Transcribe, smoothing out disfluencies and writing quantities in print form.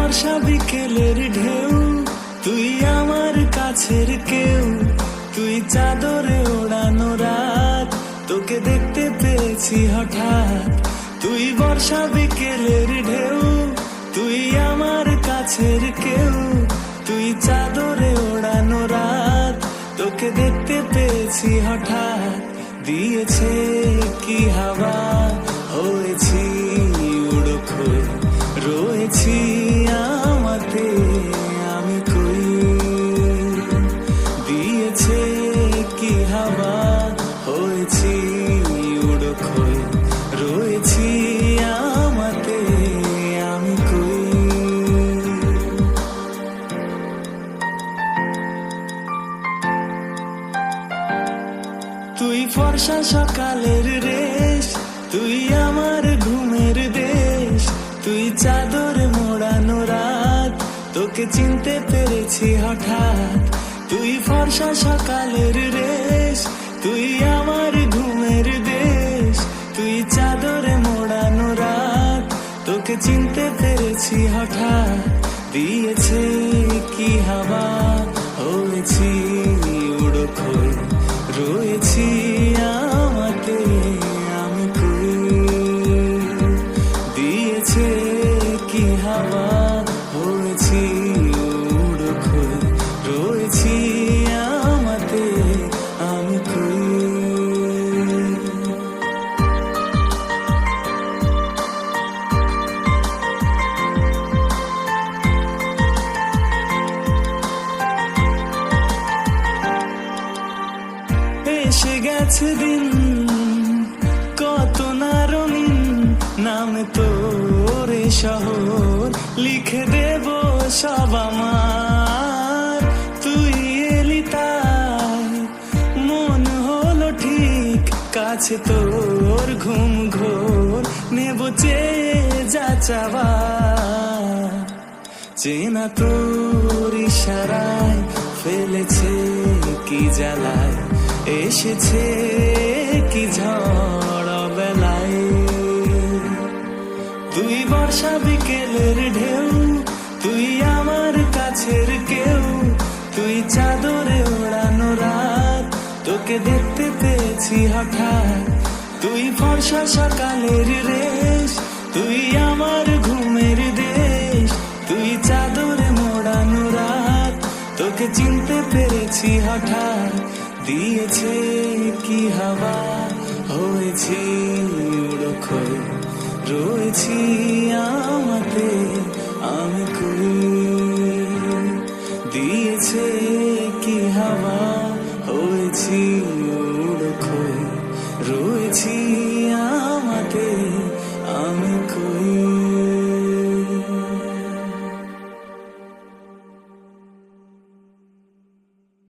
বর্ষা বিকেলের ঢেউ, তুই আমার কাছের কেউ, তুই চাদরে ওড়ানো রাত, তোকে দেখতে পেয়েছি হঠাৎ। তুই বর্ষা বিকেলের ঢেউ, তুই আমার কাছের কেউ, তুই চাদরে ওড়ানো রাত, তোকে দেখতে পেয়েছি হঠাৎ। দিয়েছে কি হাওয়া, হয়েছি উড়ো খই, রয়েছি আমাতে আমি কই। দিয়েছে কি হাওয়া, হয়েছি উড়ো খই, রয়েছি আমাতে আমি কই। তুই ফর্সা সকালের রেশ, তুই আমার ঘুমের দেশ, তুই চাদরে মোড়ানো রাত, তোকে চিনতে পেরেছি হঠাৎ। তুই ফর্সা সকালের রেশ, তুই আমার ঘুমের দেশ, তুই চাদরে মোড়ানো রাত, তোকে চিনতে পেরেছি হঠাৎ। দিয়েছে কি হাওয়া, হয়েছি উড়ো খই, রয়েছি আমাতে আমি কই। দিয়েছে কি হাওয়া, হয়েছি উড়ো খই, রয়েছি আমাতে আমি কই। এসে গেছে দিন কত না রঙিন, নামে তোর শহর লিখে দেব সব আমার। তুই এলি তাই মন হলো ঠিক কাছে তোর, ঘুম ঘোর নেব চেয়ে যা চাওয়া। চেনা তোর ইশারায় ফেলেছে কি জ্বালায়, এসেছে কি ঝড় বেলায়। তুই বর্ষা বিকেলের ঢেউ, তুই আমার কাছের কেউ, তুই চাদরে ওড়ানো রাত, তোকে দেখতে পেয়েছি হঠাৎ। তুই ফর্সা সকালের রেশ, তুই আমার ঘুমের দেশ, তুই চাদরে মোড়ানো রাত, তোকে চিনতে পেরেছি হঠাৎ। দিয়েছে কি হাওয়া, হয়েছি উড়ো খই, রয়েছি আমাতে আমি কই। দিয়েছে কি হাওয়া, হয়েছি